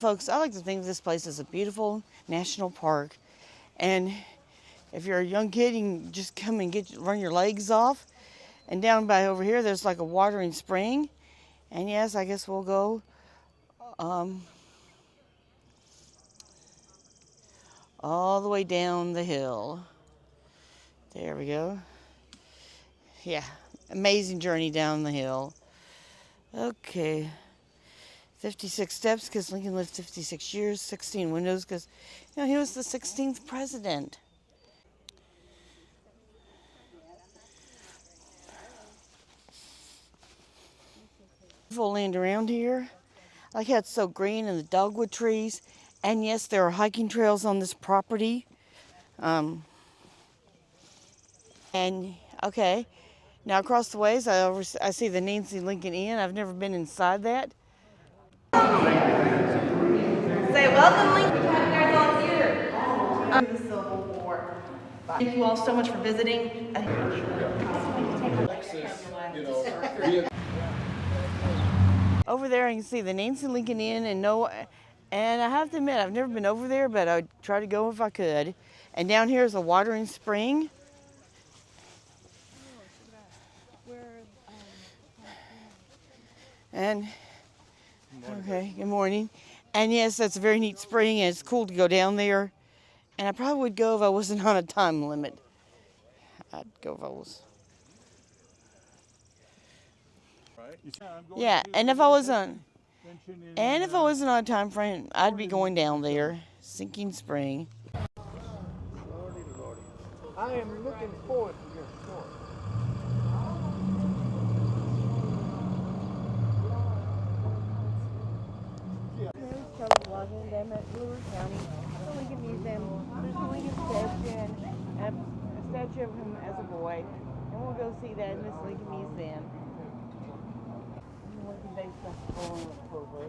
Folks, I like to think of this place as a beautiful national park. And if you're a young kid, you can just come and run your legs off. And down by over here, there's like a watering spring. And yes, I guess we'll go all the way down the hill. There we go. Yeah, amazing journey down the hill. Okay. 56 steps because Lincoln lived 56 years, 16 windows because, he was the 16th president. Beautiful land around here. I like how it's so green and the dogwood trees. And yes, there are hiking trails on this property. And, okay, now across the ways, I see the Nancy Lincoln Inn. I've never been inside that. Say, welcome, Lincoln County Theater. The Civil War. Thank you all so much for visiting. Over there, I can see the Nancy Lincoln Inn, and I have to admit, I've never been over there, but I'd try to go if I could. And down here is a watering spring. And, okay, good morning. And yes, that's a very neat spring, and it's cool to go down there. And I probably would go if I wasn't on a time limit. I'd go if I was. Yeah, and if I wasn't on a time frame, I'd be going down there. Sinking Spring. I am looking forward to your story. Them at Brewer County, the Lincoln Museum. There's a Lincoln statue and a statue of him as a boy. And we'll go see that in this Lincoln Museum. Lincoln Day Festival in October.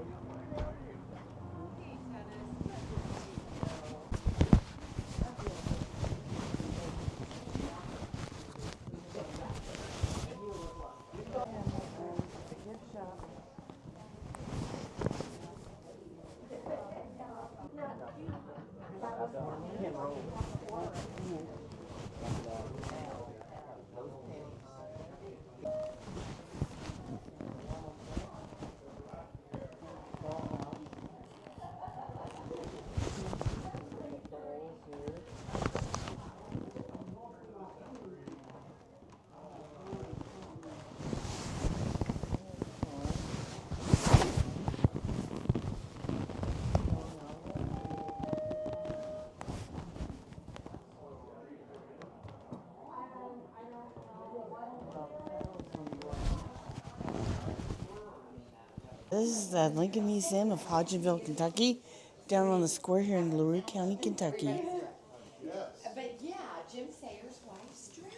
This is the Lincoln Museum of Hodgenville, Kentucky, down on the square here in LaRue County, Kentucky. But yeah, Jim Sayer's wife's dress.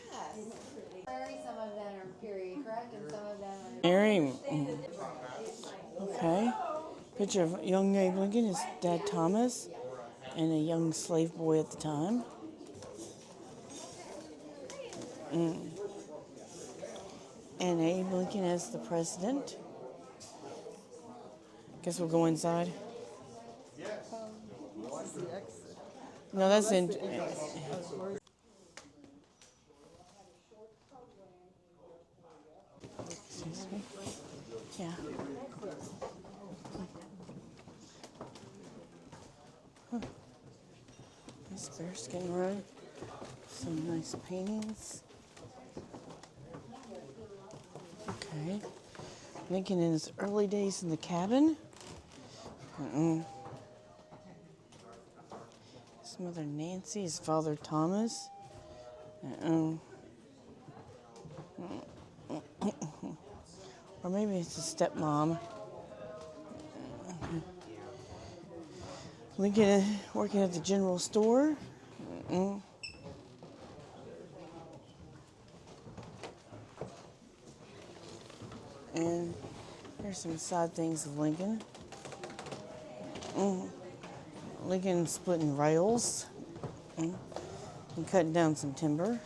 Some of them are period correct, and some of them are. Mary. Okay. Picture of young Abe Lincoln, his dad Thomas, and a young slave boy at the time. And Abe Lincoln as the president. Guess we'll go inside. No, that's in. Excuse me. Yeah. Nice bearskin rug. Some nice paintings. Okay. Lincoln in his early days in the cabin. His mother Nancy, his father Thomas. Or maybe it's his stepmom. Lincoln working at the general store. And here's some side things of Lincoln. Lincoln splitting rails and cutting down some timber.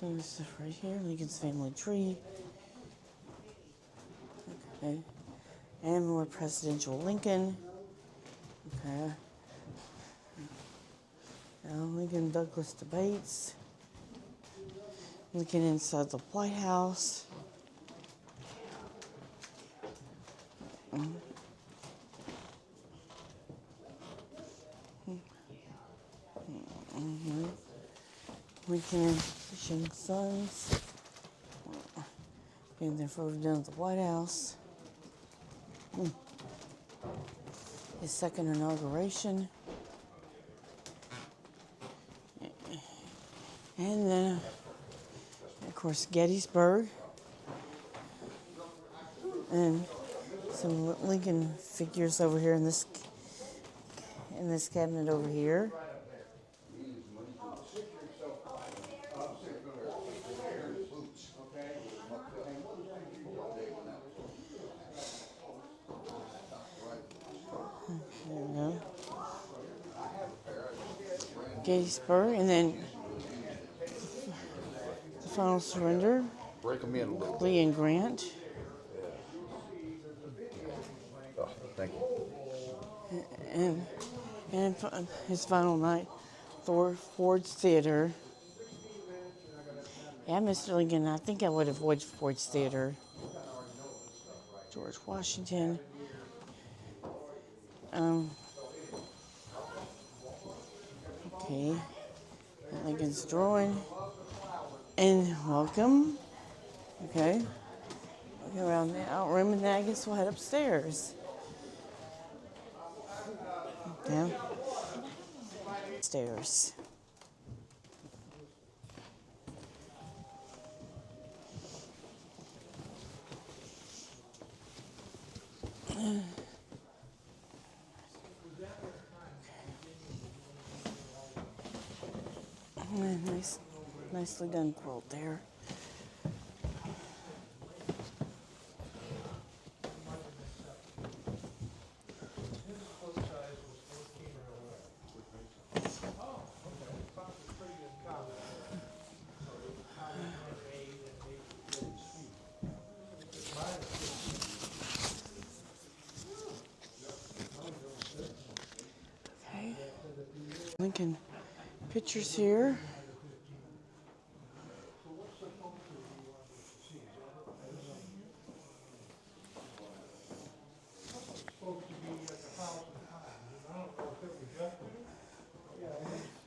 Some of this stuff right here. Lincoln's family tree. Okay. And more presidential Lincoln. Okay. Now Lincoln Douglas debates. Lincoln inside the White House. Lincoln and his young sons. Getting their photo down at the White House. His second inauguration. And then, of course, Gettysburg. And some Lincoln figures over here in this cabinet over here. There we go. Gettysburg, and then the final surrender. Break them in a little. Lee and Grant. Oh, thank you. And his final night, Ford's Theater. Yeah, Mr. Lincoln, I think I would avoid Ford's Theater. George Washington. Okay. Lincoln's drawing. And welcome. Okay. Go around the out room, and then I guess we'll head upstairs. Down. Stairs. Nicely done quilt there. Okay. Lincoln pictures here.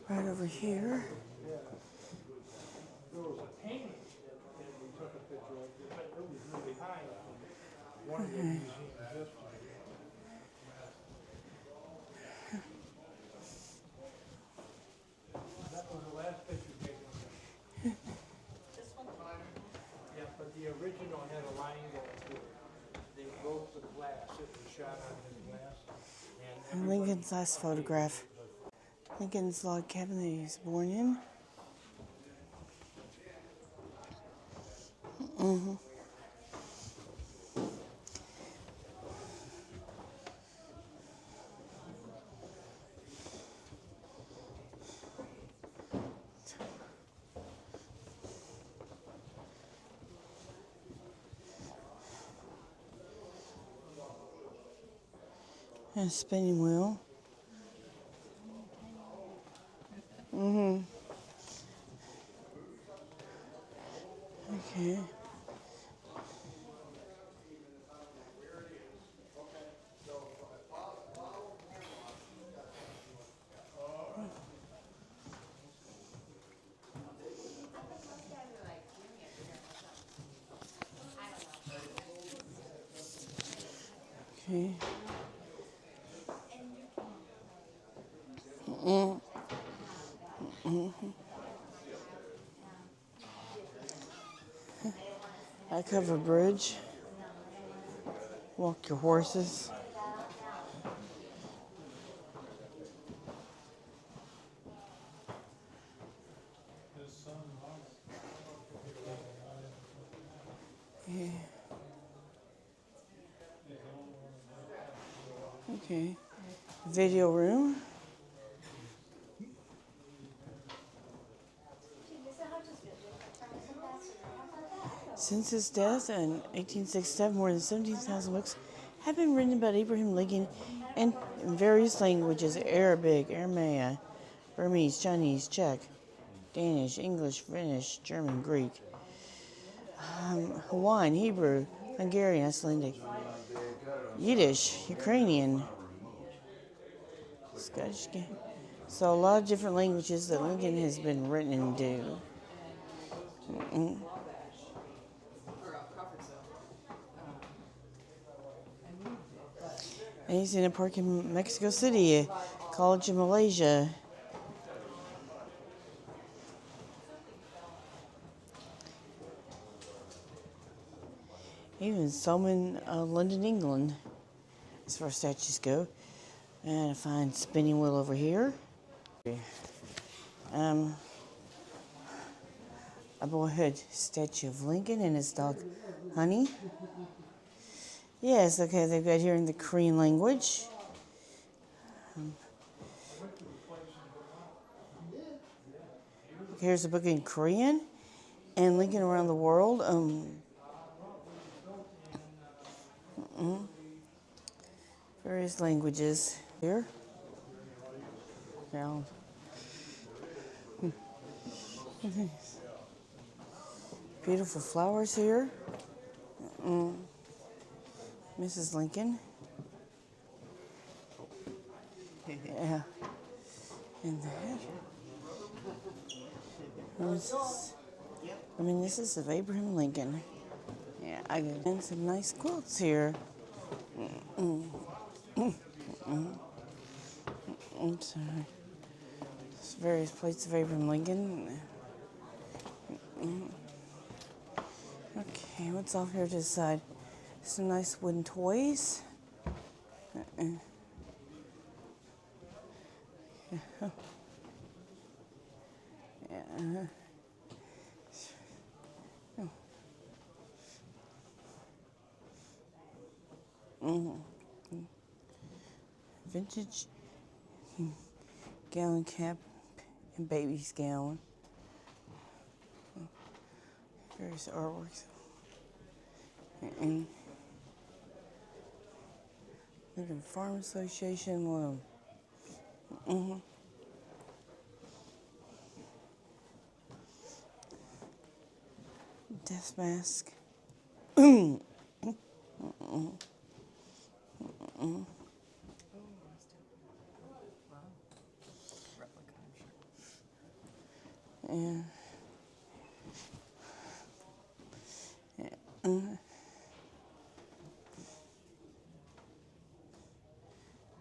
Right over here. Okay. The original had a line going through it. They broke the glass. It was shot on the glass. And Lincoln's last photograph. Lincoln's log cabin that he was born in. And a spinning wheel. Okay. Okay. I cover bridge. Walk your horses. Yeah. Okay. Video room. Since his death in 1867, more than 17,000 books have been written about Abraham Lincoln in various languages: Arabic, Aramaic, Burmese, Chinese, Czech, Danish, English, Finnish, German, Greek, Hawaiian, Hebrew, Hungarian, Icelandic, Yiddish, Ukrainian, Scottish. So a lot of different languages that Lincoln has been written into. And he's in a park in Mexico City, a college in Malaysia. Even some in London, England, as far as statues go. And a fine spinning wheel over here. A boyhood statue of Lincoln and his dog, Honey. Yes, okay, they've got here in the Korean language. Here's a book in Korean and Lincoln Around the World. Various languages here. Yeah. Beautiful flowers here. Mrs. Lincoln. Yeah. And that. Reminiscence of Abraham Lincoln. Yeah, and some nice quilts here. I'm sorry. There's various plates of Abraham Lincoln. Okay, what's off here to the side? Some nice wooden toys. Vintage gallon cap and baby's gown. Various artworks. Lincoln Farm Association, one of them. Death mask. Yeah.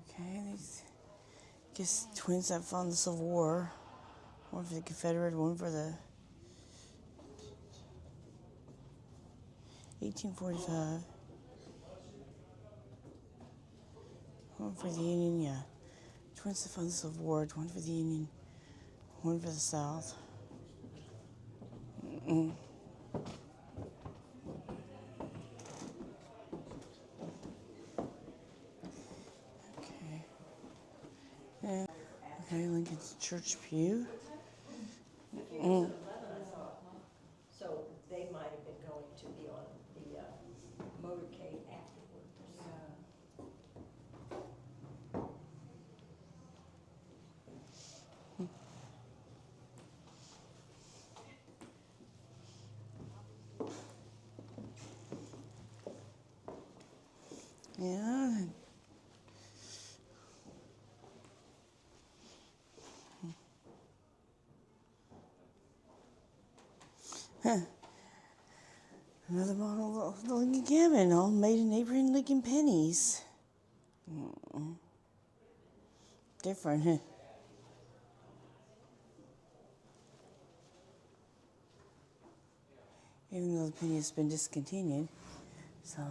Okay, these twins that fought in the Civil War. One for the Confederate, one for the 1845. One for the Union, yeah. Twins that fought in the Civil War, one for the Union, one for the South. Okay. Yeah. Okay, Lincoln's Church Pew. So they might have been going to be on the motorcade afterwards. Yeah. Another model of the Lincoln Cabin, all made in Abraham Lincoln pennies. Different, huh? Even though the penny has been discontinued. So.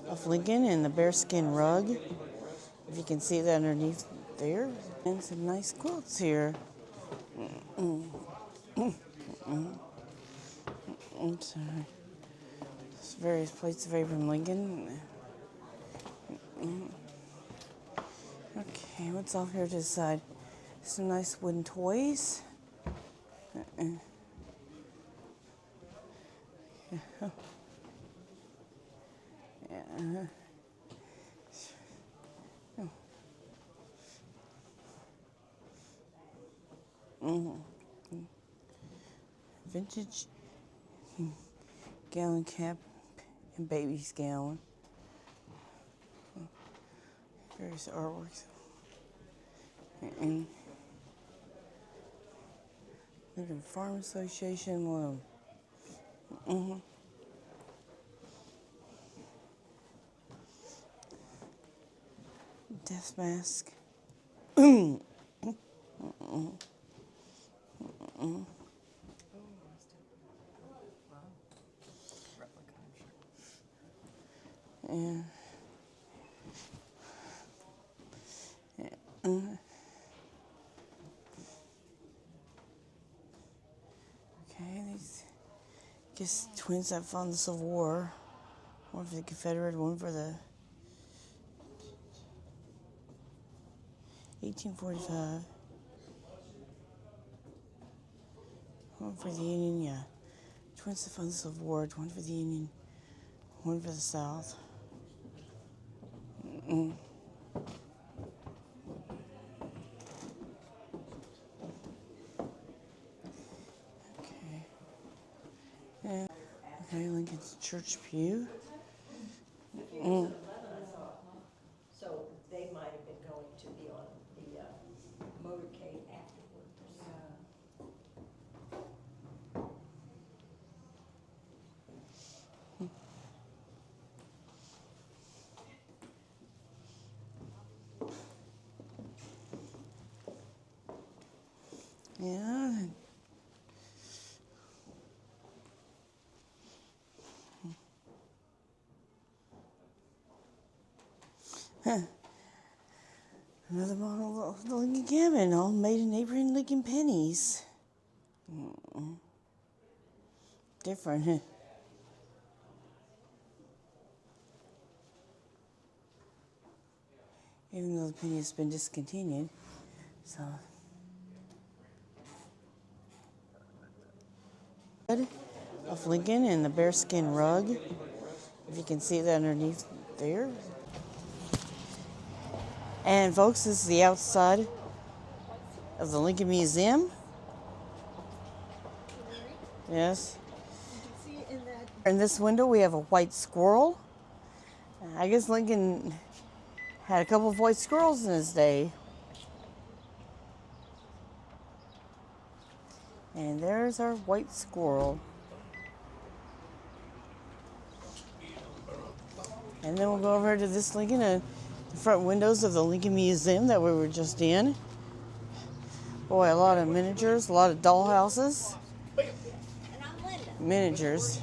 Of Lincoln and the bearskin rug. If you can see that underneath there. And some nice quilts here. I'm sorry. There's various plates of Abraham Lincoln. Okay, what's off here to the side? Some nice wooden toys. Vintage gallon cap and baby's gown. Various artworks. Lincoln Farm Association, one of them. Death mask. And okay, these guess twins that fought in the Civil War. One for the Confederate, one for the 1845. One for the Union, yeah. Twins that fought in the Civil War, one for the Union, one for the South. Okay. Yeah. Okay, Lincoln's Church Pew. So they might have been going to be on the motorcade afterwards. Yeah. Another model of the Lincoln cabin, all made in Abraham Lincoln pennies. Different, huh? Even though the penny has been discontinued. So. Of Lincoln and the bearskin rug. If you can see that underneath there. And folks, this is the outside of the Lincoln Museum. Yes. In this window we have a white squirrel. I guess Lincoln had a couple of white squirrels in his day. And there's our white squirrel. And then we'll go over to this Lincoln, the front windows of the Lincoln Museum that we were just in. Boy, a lot of miniatures, a lot of doll houses. Miniatures.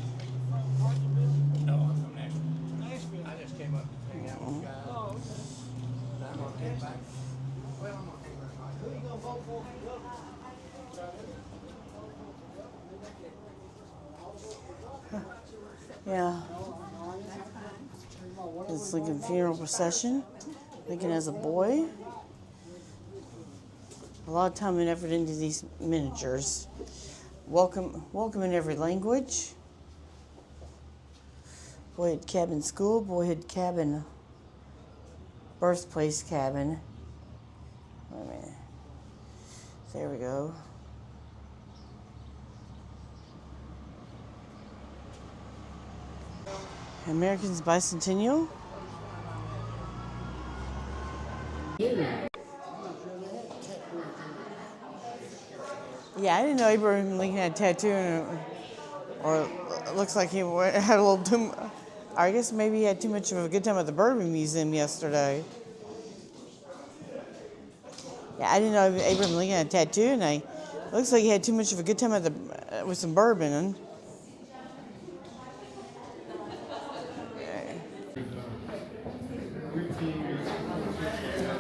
No, I'm from Nashville. I just came up to hang out with you guys. Oh, okay. I'm gonna take back. Well, I'm gonna take back. Who you gonna vote for? Yeah. It's Lincoln funeral procession. Lincoln as a boy. A lot of time and effort into these miniatures. Welcome in every language. Boyhood cabin school, boyhood cabin, birthplace cabin. Wait a minute. There we go. American's Bicentennial. Yeah, I didn't know Abraham Lincoln had a tattoo, or it looks like he had a little too. I guess maybe he had too much of a good time at the Bourbon Museum yesterday. Yeah, I didn't know Abraham Lincoln had a tattoo, and it looks like he had too much of a good time at the with some bourbon.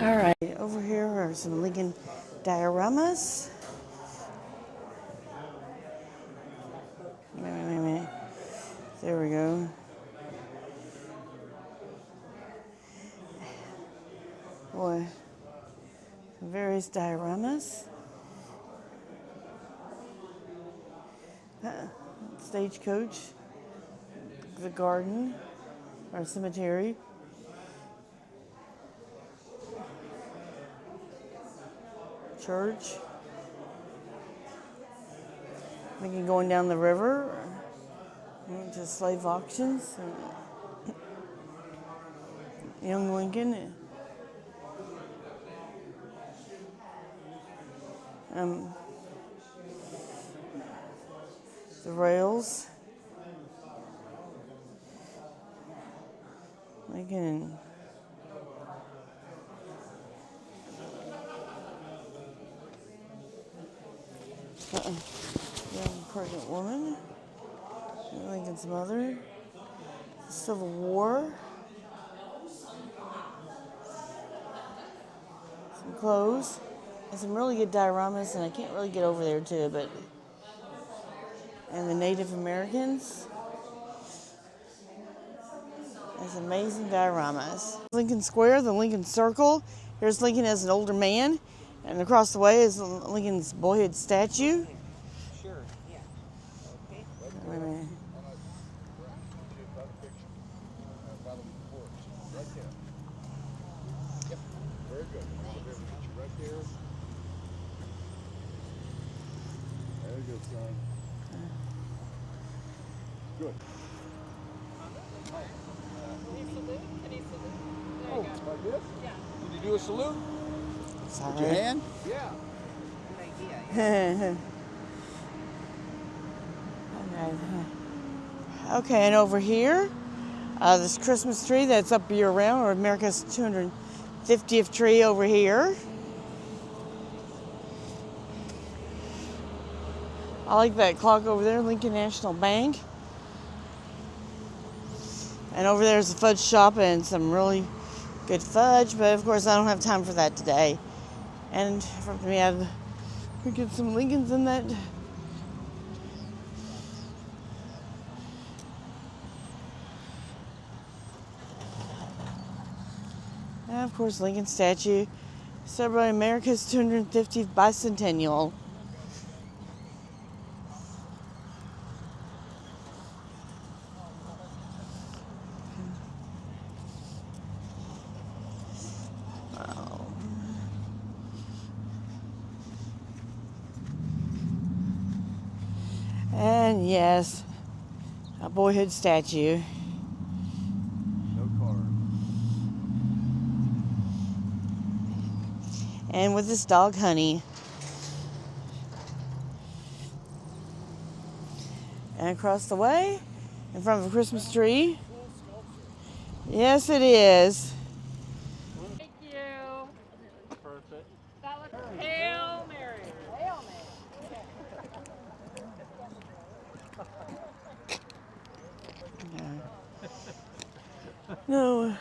All right, over here are some Lincoln dioramas. Wait. There we go. Boy, various dioramas. Stagecoach, the garden, our cemetery. Church. Thinking going down the river to slave auctions. Young Lincoln. The rails. Lincoln. Young pregnant woman. Lincoln's mother. Civil War. Some clothes. And some really good dioramas, and I can't really get over there too, but. And the Native Americans. There's amazing dioramas. Lincoln Square, the Lincoln Circle. Here's Lincoln as an older man. And across the way is Lincoln's boyhood statue. Sure, yeah. Okay. Wait a minute. Yep, very good. Right there. There you go, son. Good. Oh, like this? Yeah. Did you do a salute? With your hand? Yeah. Okay, and over here, this Christmas tree that's up year round, or America's 250th tree over here. I like that clock over there, Lincoln National Bank. And over there's a fudge shop and some really good fudge, but of course I don't have time for that today. And for me, we get some Lincolns in that. And of course, Lincoln statue, celebrating America's 250th bicentennial. And yes, a boyhood statue. No car. And with this dog, Honey. And across the way, in front of a Christmas tree. Yes, it is. Thank you. Perfect. That looks Hail Mary. Hail Mary. No.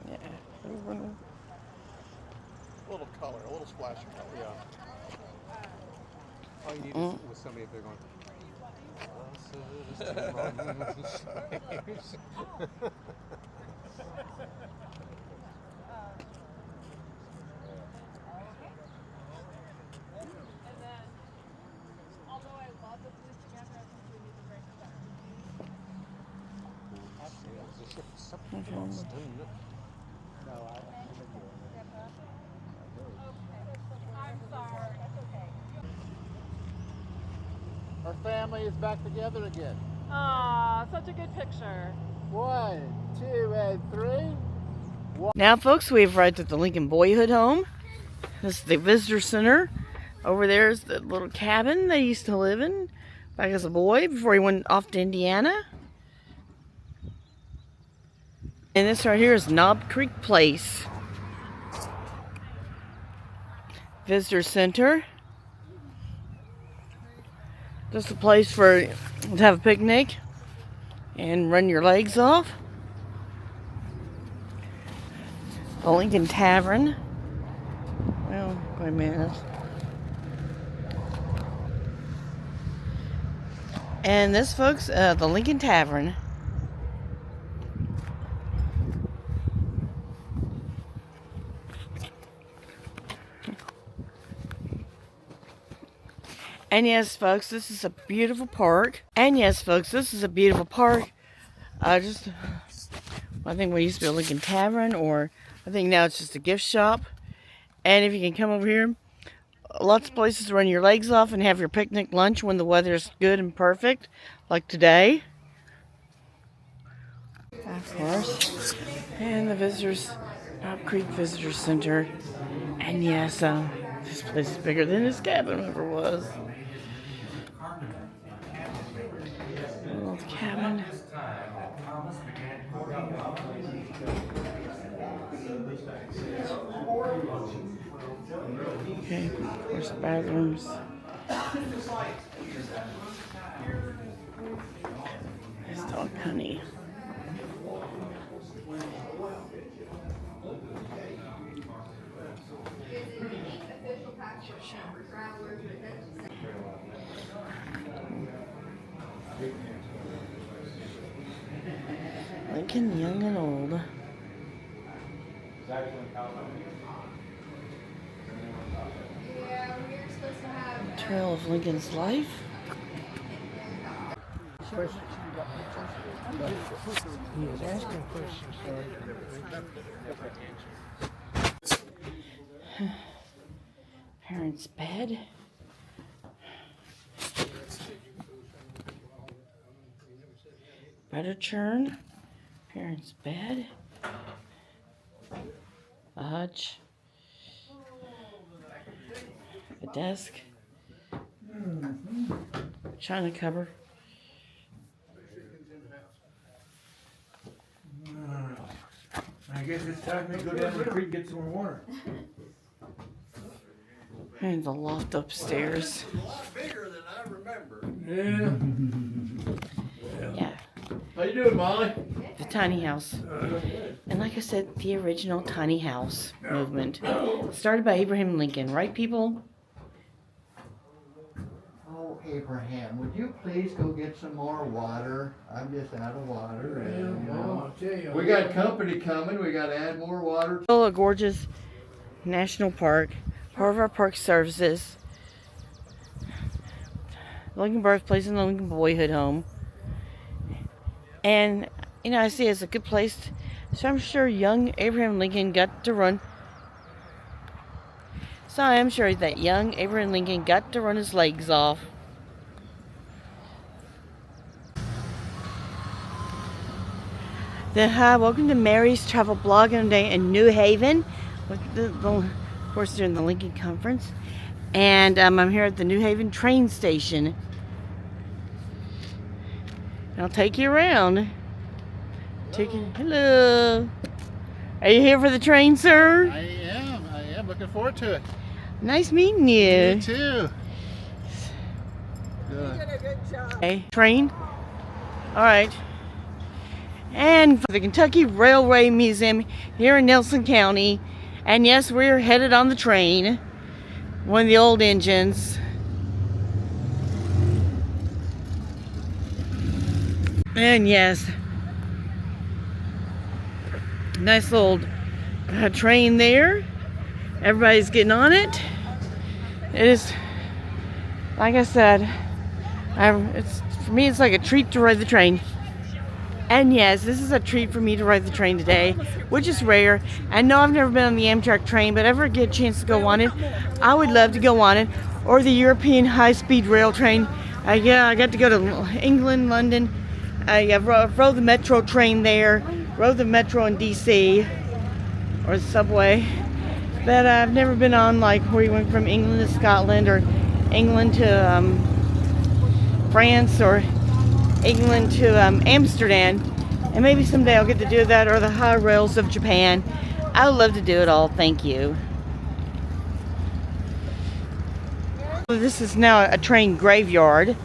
Yeah. A little color, a little splash of color. Yeah. All you need is somebody if they're going. Our family is back together again. Aw, such a good picture. 1, 2, and 3. Now, folks, we've arrived at the Lincoln Boyhood Home. This is the visitor center. Over there is the little cabin they used to live in back as a boy before he went off to Indiana. And this right here is Knob Creek Place. Visitor center. Just a place to have a picnic and run your legs off. The Lincoln Tavern. Well, wait a minute. And this, folks, the Lincoln Tavern. And yes, folks, this is a beautiful park. And yes, folks, this is a beautiful park. I think we used to be a Lincoln Tavern, or I think now it's just a gift shop. And if you can come over here, lots of places to run your legs off and have your picnic lunch when the weather's good and perfect, like today. Of course. And the Knob Creek Visitor Center. And yes, this place is bigger than this cabin ever was. Little cabin. Okay, of course, bathrooms. There's dog honey. Lincoln, young and old. Trail of Lincoln's life. He was asking questions. Parents' bed. Butter churn. Parents' bed. A hutch. A desk. China cupboard. I guess it's time to go down the creek and get some more water. And the loft upstairs. A lot bigger than I remember. Yeah. Yeah. How you doing, Molly? The tiny house. And like I said, the original tiny house movement. Started by Abraham Lincoln, right, people? Oh, Abraham, would you please go get some more water? I'm just out of water. And, I'll tell you. We got company coming. We got to add more water. Still a gorgeous national park. Part of our park services. Lincoln Birthplace and the Lincoln Boyhood Home. And, you know, I see it as a good place. So I'm sure young Abraham Lincoln got to run. So I am sure that young Abraham Lincoln got to run his legs off. Welcome to Mary's Travel Blog today in New Haven. Of course, during the Lincoln Conference. And I'm here at the New Haven train station. I'll take you around. Hello. Are you here for the train, sir? I am looking forward to it. Nice meeting you. You too. Okay, train. All right. And for the Kentucky Railway Museum here in Nelson County. And yes, we're headed on the train. One of the old engines. And yes, nice old train there. Everybody's getting on it. It is, like I said, for me it's like a treat to ride the train. And yes, this is a treat for me to ride the train today, which is rare. And no, I've never been on the Amtrak train, but ever get a chance to go on it, I would love to go on it. Or the European high-speed rail train. I got to go to England, London. I rode the metro train there, rode the metro in DC, or the subway. But I've never been on like where you went from England to Scotland, or England to France, or England to Amsterdam. And maybe someday I'll get to do that, or the high rails of Japan. I would love to do it all. Thank you. This is now a train graveyard.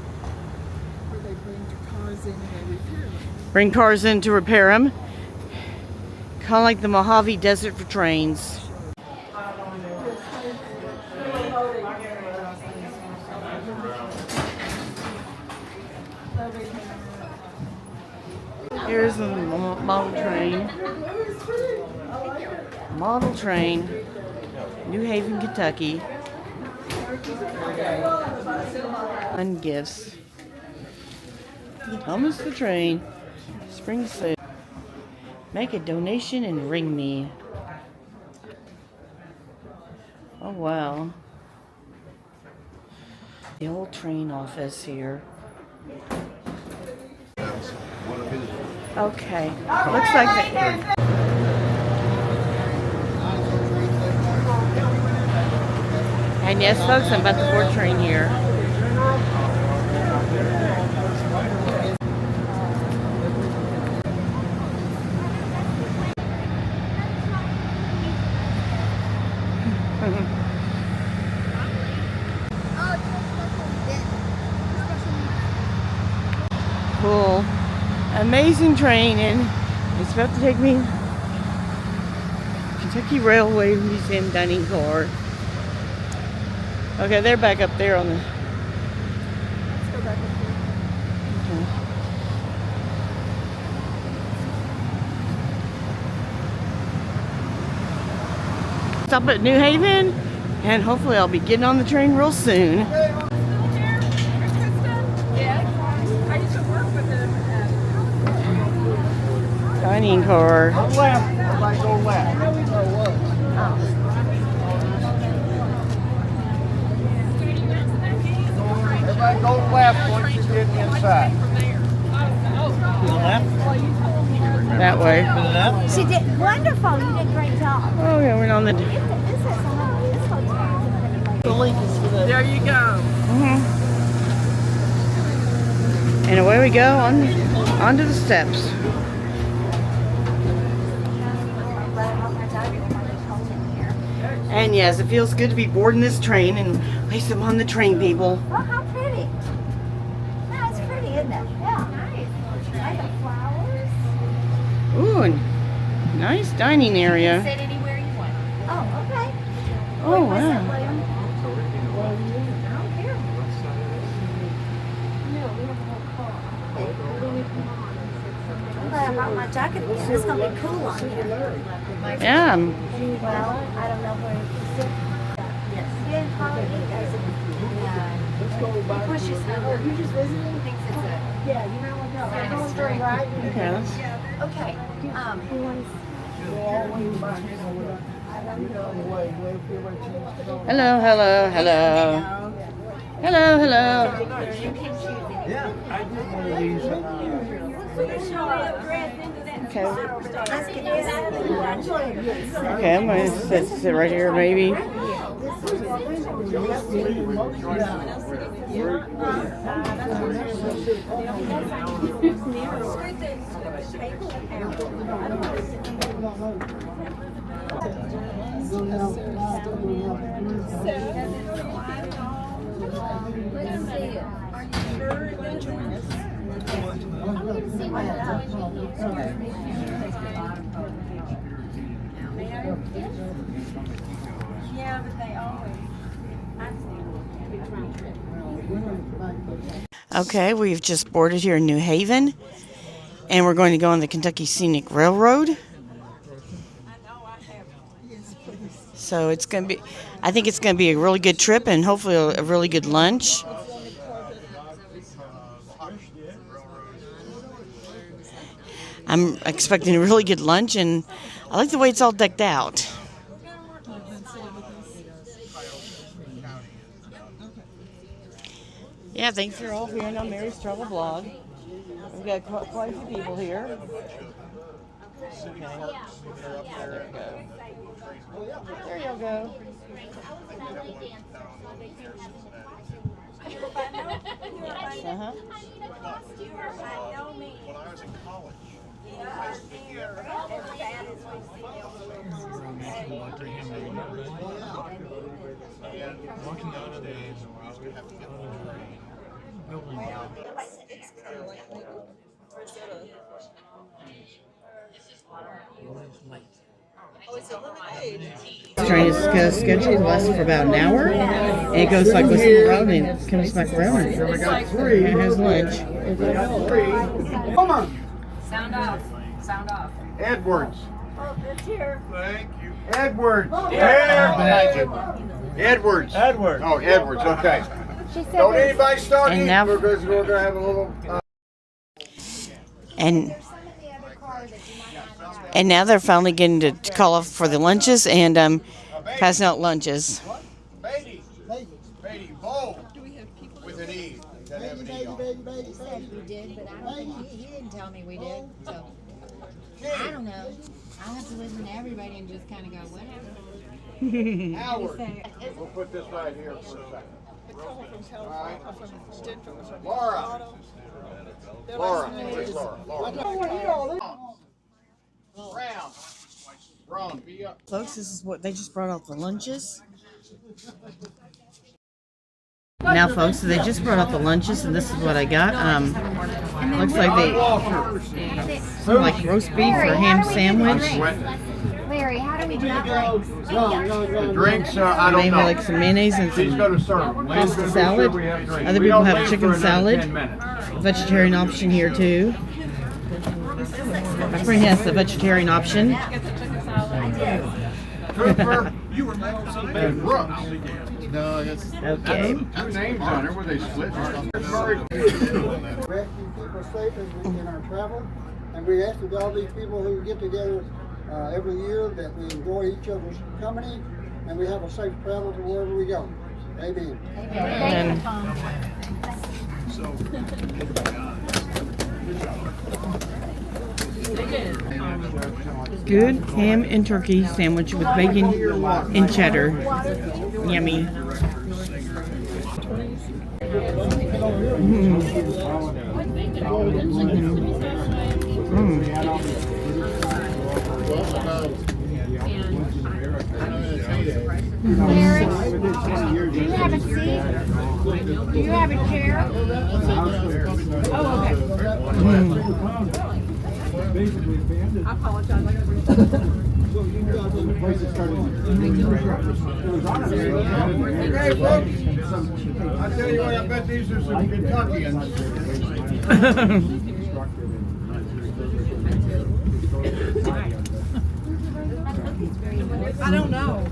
Bring cars in to repair them. Kind of like the Mojave Desert for trains. Here's a model train. Model train. New Haven, Kentucky. And gifts. Thomas the Train. Spring sale. Make a donation and ring me. Oh wow. The old train office here. Okay. Looks like that. And yes, folks, I'm about to board train here. Cool. Amazing train, and it's about to take me Kentucky Railway Museum dining car. Okay, they're back up there on the. Let's go back up here. Okay. Stop at New Haven, and hopefully I'll be getting on the train real soon. Still here? Kristen? Yes. I used to work with them at Dining car. Go left. Everybody go left. Everybody go left once you get inside. That way. She did wonderful. You did a great job. Oh yeah, we're on the. This hotel. There you go. And away we go onto the steps. And yes, it feels good to be boarding this train, and at least I'm on the train, people. Oh, how pretty. That's pretty, isn't it? Yeah. Nice. I got flowers. Ooh, and nice dining area. Sit anywhere you want. Oh, okay. Oh What's that, wow. William? I don't care. No, we have a whole car. I'm glad I brought my jacket again. It's going to be cool on here. Yeah. Well, I don't know where you sit. Yes. Yeah, probably you guys. Yeah. Push his number. You just visiting? Thinks it's a. Yeah, you know what? No, I'm going for a ride. Okay. Let's, Okay. hello, hello, hello. Hello, hello. You can choose it. Yeah, I did one of these. Okay. Let's get this. Okay, I'm gonna sit right here, maybe. Yeah, but they always. Okay, we've just boarded here in New Haven, and we're going to go on the Kentucky Scenic Railroad. So it's going to be, I think it's going to be a really good trip, and hopefully a really good lunch. I'm expecting a really good lunch, and I like the way it's all decked out. Yeah, thanks for all being on Mary's Travel Blog. We've got quite a few people here. Okay. There we go. There you go. Uh-huh. When I was in college, I used to be here. And walking out of the we used to have to get on the train. The train is scheduled to last for about an hour, and it goes like this around and it comes back around and has lunch. Come on. Sound off. Sound off. Edwards. Oh, it's here. Thank you. Edwards. Oh, There. Edwards. Edward. Oh, Edwards. Okay. She said Don't there's- anybody start And eating now- because we're gonna have a little. And there's some in the other car that you might not have. and now they're finally getting to call off for the lunches and passing out lunches. Beatty. Beatty. Bowl. With an E. Doesn't have an E on it. He said we did, but I don't think he didn't tell me we did. So I don't know. I'll have to listen to everybody and just kind of go, whatever. Howard. We'll put this right here for a second. All right. Laura. Laura. Where's Laura? Laura. Brown. Brown. Be up. Folks, this is what they just brought out the lunches. Now, folks, so they just brought out the lunches, and this is what I got. Looks like some like roast beef or ham sandwich. Larry, how do we do drinks? The drinks, I don't Maybe know. like some mayonnaise and She's some going to serve. pasta salad. Other people have chicken salad. Vegetarian option here too. My friend has the vegetarian option. Cooper. And Brooks. No, that's Okay. Two names on there. Were they split? Rescue people safe in our travel, and we ask that all these people who get together every year that we enjoy each other's company and we have a safe travel to wherever we go. Amen. And good ham and turkey sandwich with bacon and cheddar. Yummy. Larry, do you have a seat? Do you have a chair? Oh, okay. I apologize. I gotta bring Hey, folks. I tell you what, I bet these are some Kentuckians. I don't know.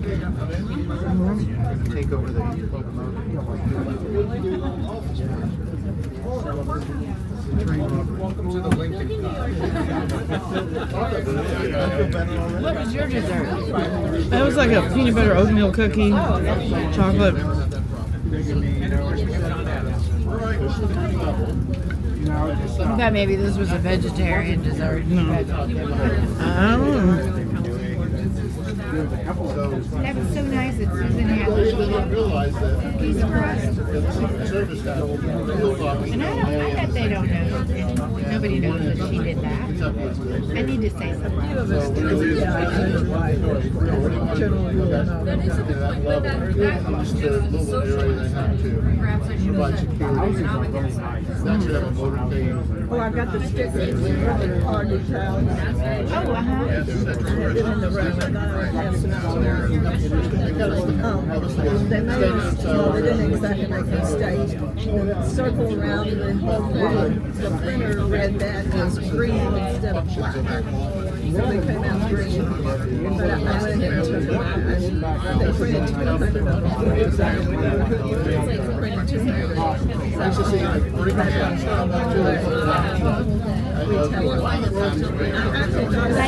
take over the Welcome to the Lincoln. What was your dessert? It was like a peanut butter oatmeal cookie, chocolate. I thought maybe this was a vegetarian dessert. I don't know. That was so nice that Susan had cookies crust. And I bet they don't know. Nobody knows that she did that. I need to say something. Oh, I've got the stickers. Car details. Oh, uh-huh. In the room. I thought I would pass them out to her. They made it, well, they didn't exactly make the stage. Circle around and then hold that. The printer read that as green instead of black. So they came out green. But I went ahead and took them out. They printed 200 of them. Printed 200. Let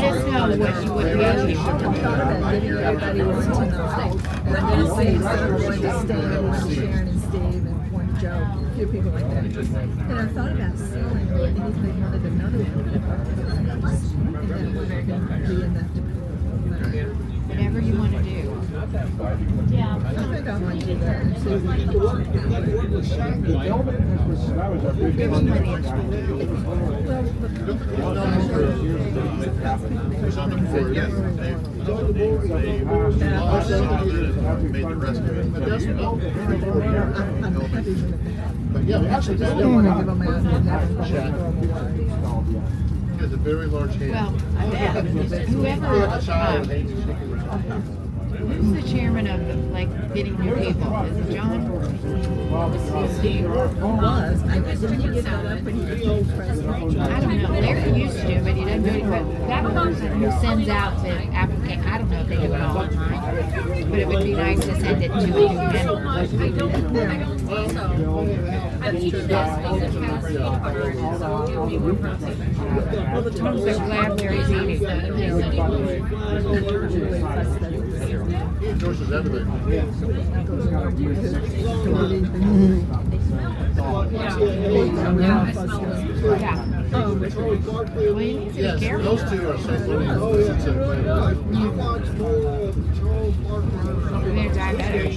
us know what you would be. I thought about getting everybody was to know. And I'm going to say one to Stan, one to Sharon and Steve, and one to Joe, a few people like that. And I thought about selling them, and if they wanted another one, and then it would be enough to put. Whatever you want to do. Yeah. I think I might do that. There's plenty of But yeah, actually, I don't want to give them out. has a very large hand. Well, I bet. Whoever, Who's the chairman of the, like, getting new people? Is it John? Was. I guess when you get that up and you old president. I don't know. Larry used to, but he doesn't do it. But that person who sends out the application, I don't know if they do it all the time, but it would be nice to send it to a new member. Well, the I'm so glad Larry's eating. Endorses everything. Yeah. Well, you need to be Yes, careful. those two are St. Louis. They're diabetic.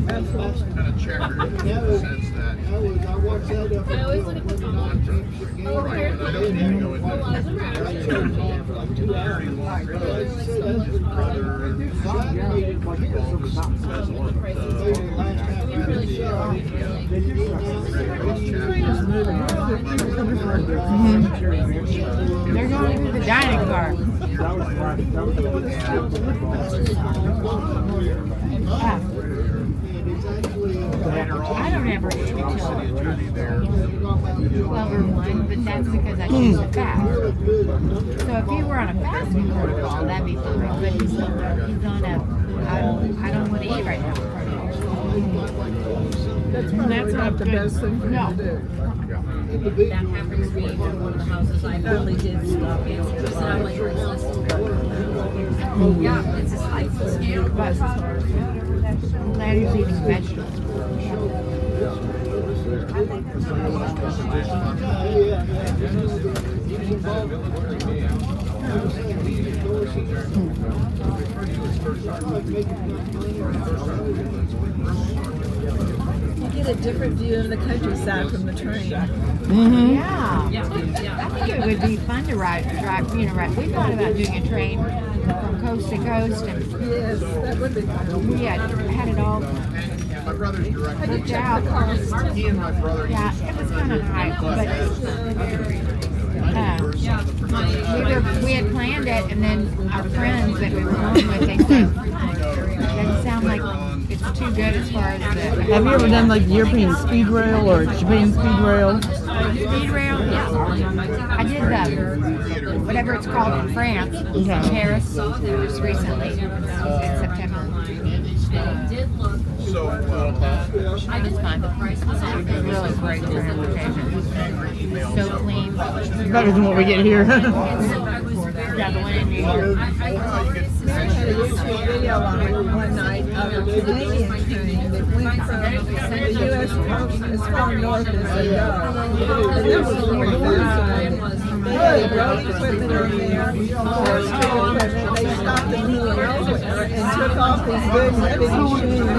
Kind of checkered in the sense that I don't need to go in there. They're going through the dining car. I don't ever eat until 12 or 1, but that's because I choose to fast. So if he were on a fasting protocol, that'd be fine. But he's on a, I don't want to eat right now protocol. That's not the best thing for you to do. That happens to be one of the houses I Really did stop. Yeah, it's just like, But I'm glad he's eating vegetables. You get a different view of the countryside from the train. Yeah. I think it would be fun to drive. We thought about doing a train from coast to coast, and Yes, that would be fun. we had it all My brother's director. worked out. He and my brother. Yeah, it was kind of high, but we had planned it, and then our friends that we were going with, they said, doesn't sound like it's too good as far as the... Have you ever done like European speed rail or Japan speed rail? Speed rail? Yeah. I did whatever it's called in France, Paris, just recently, in September. So, I just find the price was really great transportation. So clean. Better than what we get here. Yeah, the one in New York. I had a YouTube video on it one night of a Canadian train that went from the U.S. coast as far north as they go. And that was really fun. They had road equipment on there, forestry equipment. They stopped in the middle of nowhere and took off these big heavy machines.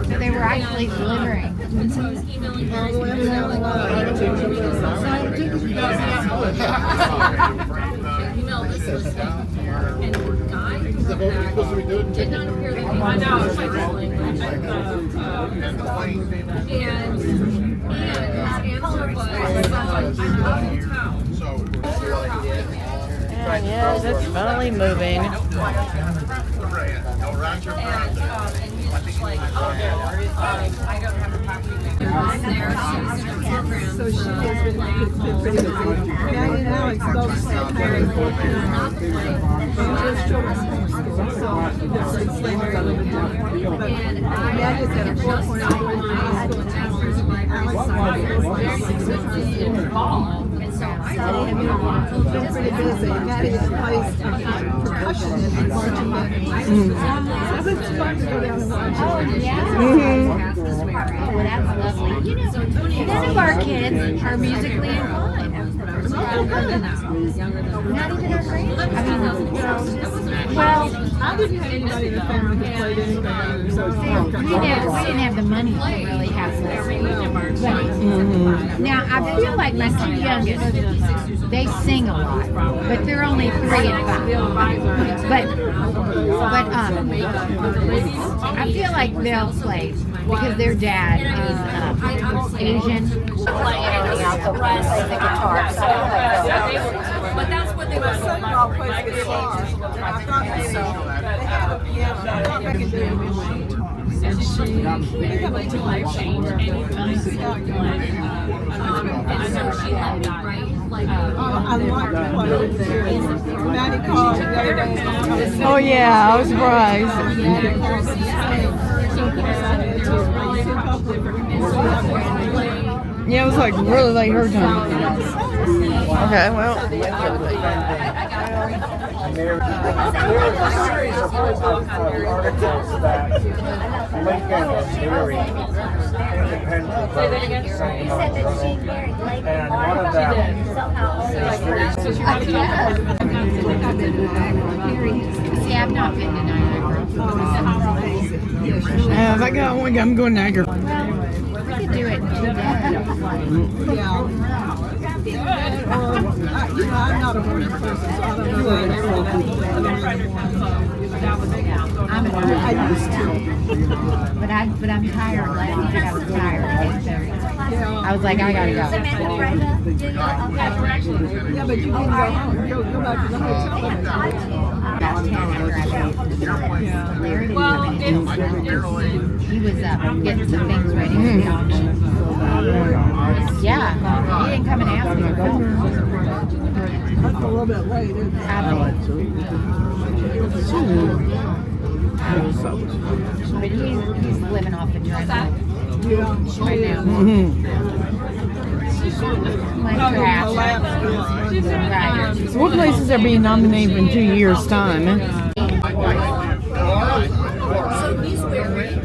So they were actually delivering. All the way down the line. did not appear that he was And yes, it's finally moving. So she has been pretty busy. Maggie and Alex both stay married for just children's school, so different slavery. But Maggie's at a 4.0 high school now. Alex is pretty busy. Maddie plays percussion in the marching band. So it's fun to go down and watch it. Oh, yeah. Well, that's lovely. None of our kids are musically inclined. Not even our grandchildren. Well, I didn't have anybody in the family who played anything other, so we didn't have the money to really have lessons. But now I feel like my two youngest, they sing a lot, but they're only 3 and 5. But I feel like they'll play because their dad is Asian. playing out the rest of the guitar. So, but that's what they were so all plays guitar. And I thought maybe they had a piano. I thought they could do it with guitars. And she became a time change anytime. See how it goes. I like what it was doing. Maddie called the other day. Oh yeah, I was surprised. Yeah, it was like really like her time. Okay, well. There's a series of articles that Lincoln is very independent vote. And one of them See, I've not been to Niagara. Yeah, if I got one, I'm going to Niagara. We could do it in 2 days. Yeah. I'm not a morning person, so I don't know why I used to. But I'm tired. Last night I was tired at 8:30. I was like, I gotta go. Yeah, but you can go home. Go back to the hotel. About 10 after I ate. Larry didn't come in. He was getting some things ready for the auction. Yeah, he didn't come and ask me to go. That's a little bit late, isn't it? I think. But he's living off the drink right now. My crash. So what places are being nominated in 2 years' time? So he's married.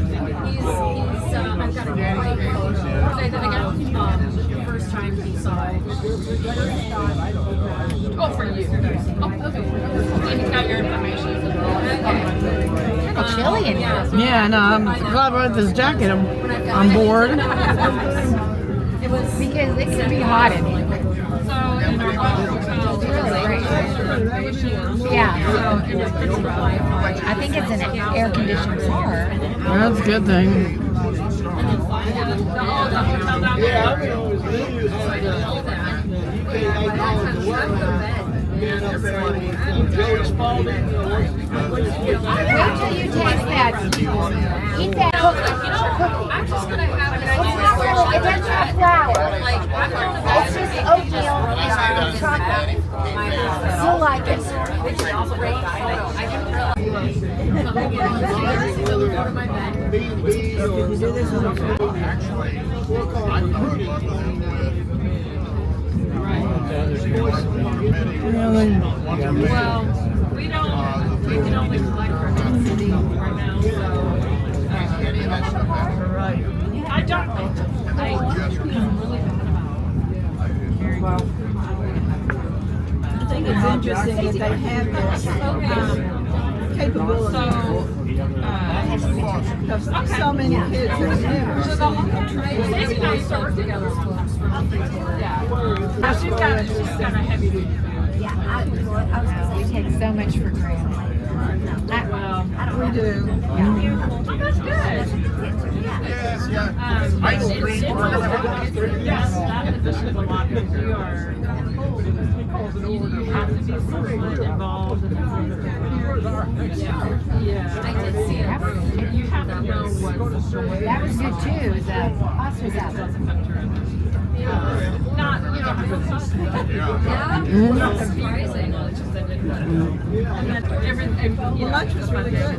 He's I've got a great photo. That I got the first time he saw it. Oh, for you. Oh, okay. And he's got your information. It's chilly in here. Yeah, no, I'm glad I brought this jacket. I'm bored. Because it can be hot in here. Yeah. I think it's an air-conditioned car. That's a good thing. Wait till you taste that. Eat that cookie. I'm just gonna have it. It's not really, it doesn't have flour. It's just oatmeal and chocolate. You'll like it. Well, we can only collect for density right now, so I don't think I'm really bad about it. I think it's interesting that they have this capability. Because so many kids have never seen a train. Maybe nice to work together. Yeah. She's got a heavy duty. Yeah, I was gonna say. We take so much for granted. We do. Oh, that's good. Yes, that position is a lot because you have to be somewhat involved. Yeah, I did see it. You have to know what. That was good too. The bus was out. Not, not surprising. It's just that The lunch was really good.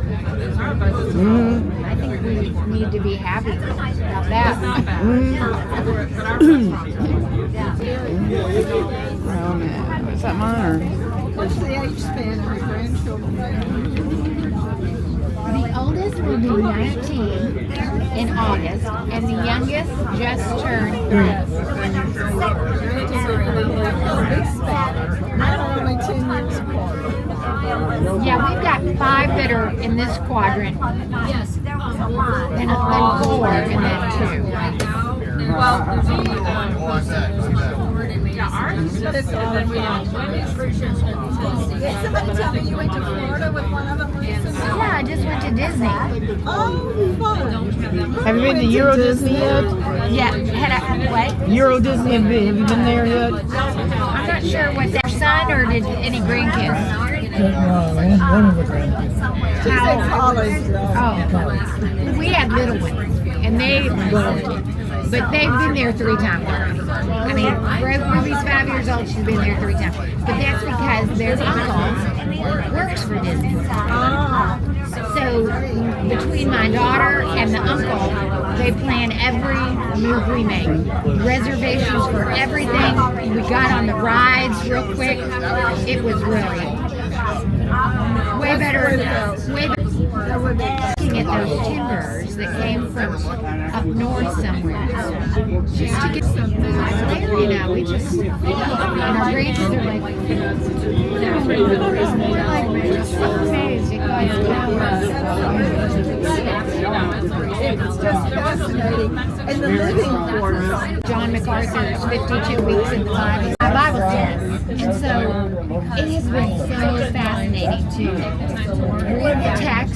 I think we need to be happy about that. Is that mine or? What's the age span of your grandchildren? The oldest will be 19 in August, and the youngest just turned 3. Only 10 years apart. Yeah, we've got 5 that are in this quadrant. yes, Then 4, and then 2. well, ours just, and then we Did somebody tell me you went to Florida with one of them? Yeah, I just went to Disney. Oh, fun. Have you been to Euro Disney yet? Yeah, what? Euro Disney, have you been there yet? I'm not not sure what their son or did any grandkids. One of the grandkids. Oh, we had little ones, and but they've been there 3 times. I mean, Ruby's 5 years old. She's been there 3 times, but that's because their uncle works for Disney. So between my daughter and the uncle, they plan every move we make. Reservations for everything. We got on the rides real quick. It was really way better. Looking at those timbers that came from up north somewhere, just to get something there, you know, we just, and our rates are like just so amazed at God's power. It's just fascinating. And the living quarters. John MacArthur's 52 Weeks in the Bible. My Bible says. And so it has been so fascinating to read the text.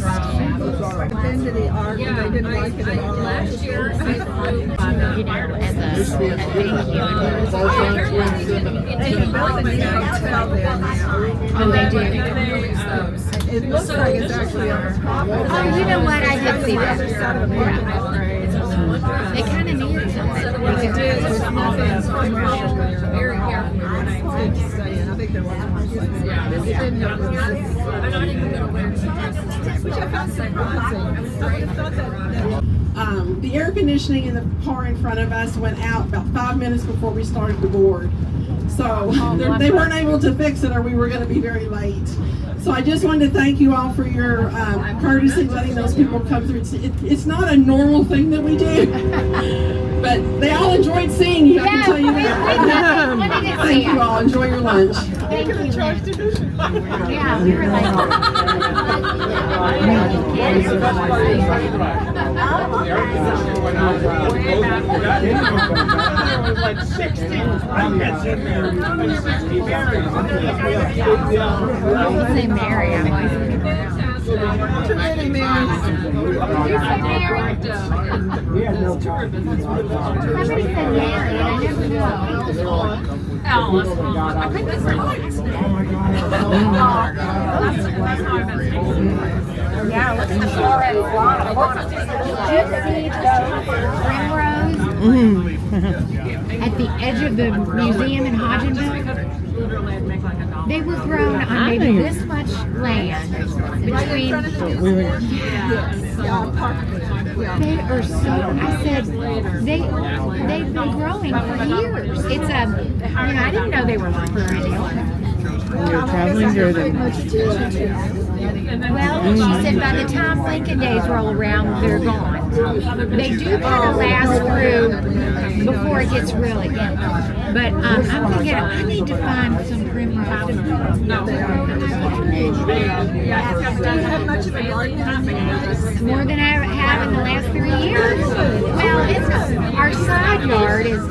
Been to the ark and they didn't like it at all. Last year, You know, as a thank you. They built a new hotel there now. Oh, they do. It looks like it's actually on the top. Oh, you know what? I did see that. They kind of needed something. They did. There's nothing commercial there. Very careful. It's good to stay in. I think there was one. Yeah. They didn't know I'm not even going to wear it. which I found surprising. I would have thought that. The air conditioning in the car in front of us went out about 5 minutes before we started the board. So they weren't able to fix it or we were going to be very late. So I just wanted to thank you all for your courtesy letting those people come through. It's not a normal thing that we do, but they all enjoyed seeing you, I can tell you that. Thank you all. Enjoy your lunch. Thank you. Yeah, we were Like 60 rockets in there. 60 berries. I say Mary. I'm like, Too many Marys. you said Mary? Somebody said Mary, and I never know. Alice. I think that's right. Yeah, look at the already. Did you see the primrose at the edge of the museum in Hodgenville? They were grown on maybe this much land between. They are so. I said they've been growing for years. It's I didn't know they were perennial. You're traveling through them. Well, she said by the time Lincoln days roll around, they're gone. They do kind of last through before it gets really good. But I'm thinking I need to find some primrose. More than I have in the last 3 years. Well, our side yard is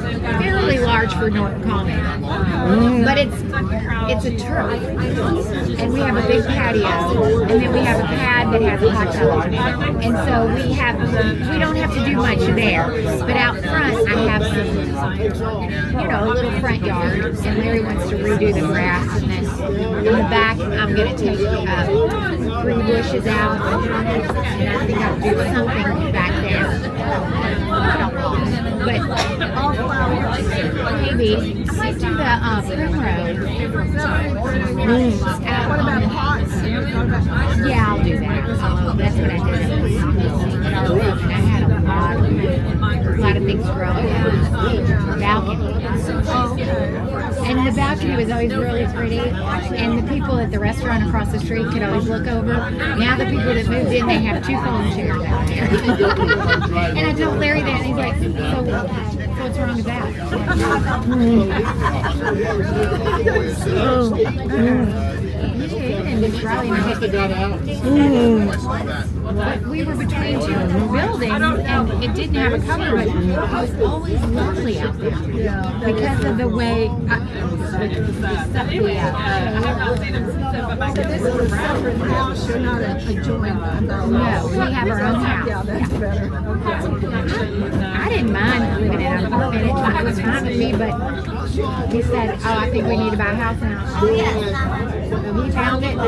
fairly large for Norton Common, but it's a turf, and we have a big patio, and then we have a pad that has a hot tub, and so we don't have to do much there. But out front, I have some, a little front yard, and Larry wants to redo the grass, and then in the back, I'm going to take 3 bushes out, and I think I'll do something back there. But all flowers, maybe sit to the primrose. What about pots? Yeah, I'll do that. That's what I did. I had a lot of things growing in the balcony. And the balcony was always really pretty, and the people at the restaurant across the street could always look over. Now the people that moved in, they have 2 folding chairs out there. And I told Larry that, and he's like, so what's wrong with that? Riley and I got out. But we were between two buildings, and it didn't have a cover, but it was always lovely out there because of the way. So this is a separate house. You're not a joint. No, we have our own house. Yeah, that's better. I didn't mind living in an apartment. It was fine with me, but he said, "Oh, I think we need to buy a house now." So he found it. Yeah.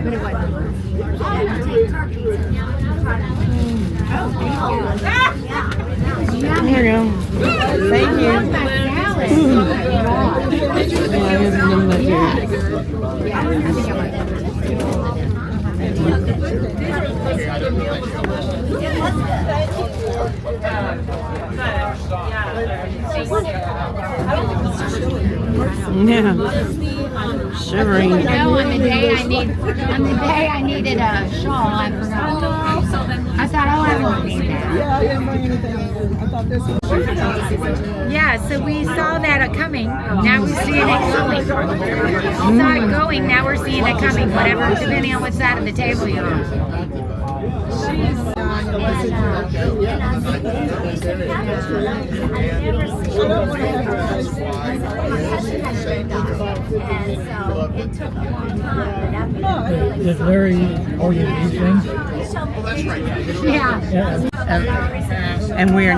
But it wasn't. Here you go. Thank you. Yeah. Shivering. No, on the day I needed a shawl, I forgot. I thought, oh, I won't need that. Yeah, I didn't bring anything. I thought this was. Yeah, so we saw that coming. Now we're seeing it going. We saw it going. Now we're seeing it coming. Whatever, depending on what side of the table you're on. Does Larry order these things? Yeah. And we are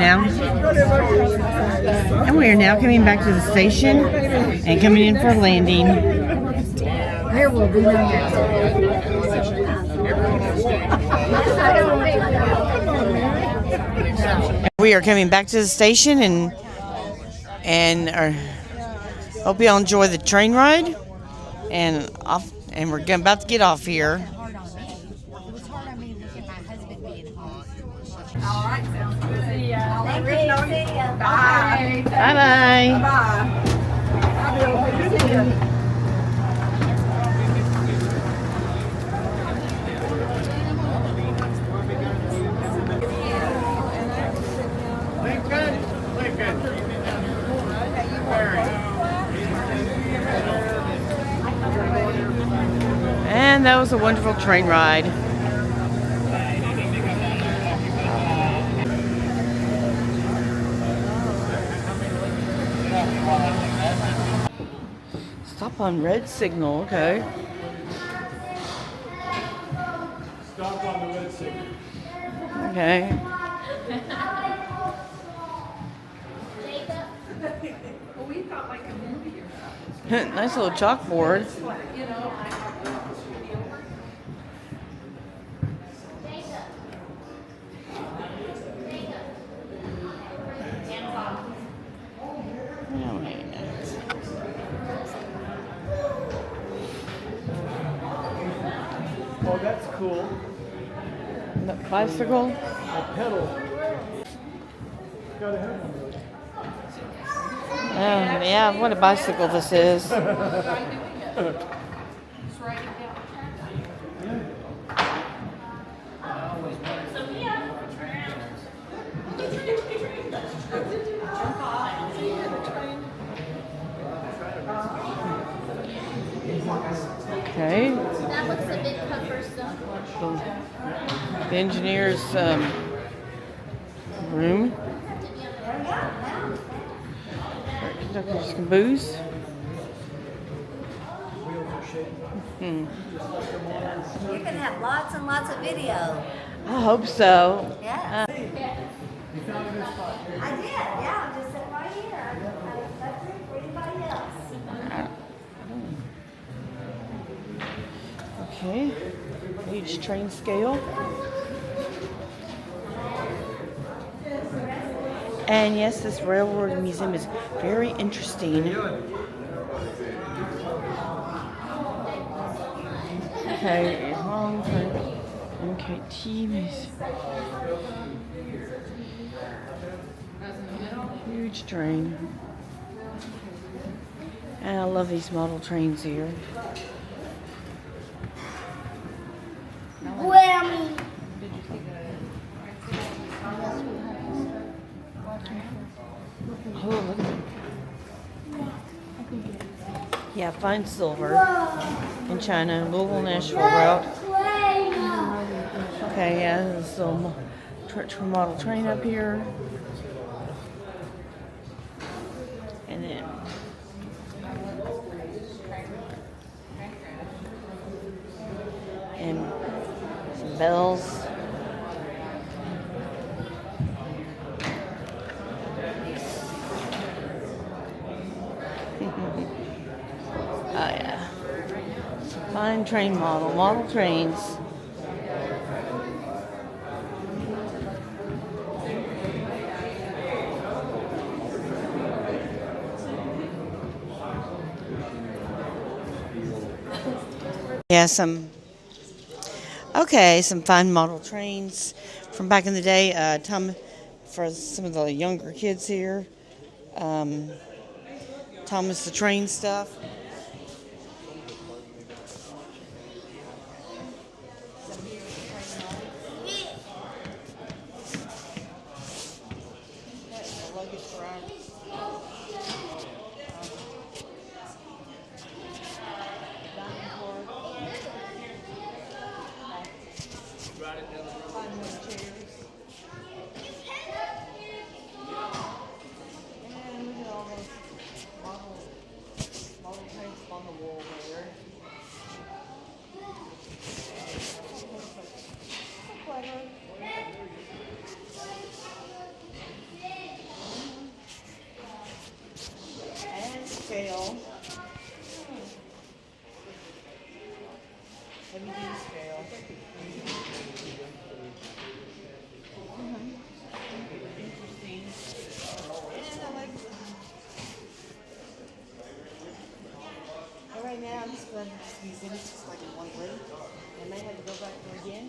now coming back to the station and coming in for a landing. There will be no We are coming back to the station and hope you all enjoy the train ride and we're about to get off here. Bye. Bye-bye. And that was a wonderful train ride. Stop on red signal, okay. Stop on the red signal. Okay. Well, we thought like a movie or something. Nice little chalkboard. You know. Oh, that's cool. The bicycle. A pedal. Got a head on it. Yeah, what a bicycle this is. Okay. That looks a bit cumbersome. The engineer's room. Conductors can booze. You're going to have lots and lots of video. I hope so. Yeah. I did, yeah. I'm just sitting right here. I left room for anybody else. Okay. Huge train scale. And yes, this railroad museum is very interesting. Okay, long time. Okay, team is huge train. And I love these model trains here. Whammy. Oh, look at Yeah, fine silver in China, Louisville, Nashville route. Okay, yeah, there's a little model train up here. And then and some bells. Oh yeah. Fine train model trains. Yeah, some fine model trains from back in the day. For some of the younger kids here. Thomas the Train stuff. And scale. Heavy duty scale. Interesting. And I like right now I'm just glad to use it just like in one way. I may have to go back there again.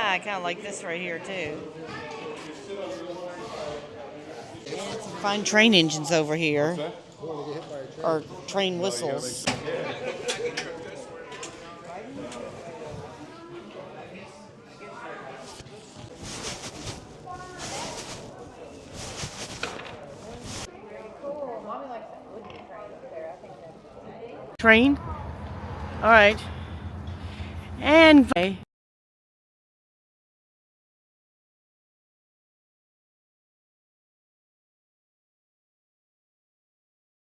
I kind of like this right here too. And some fine train engines over here, or train whistles. Train. All right. And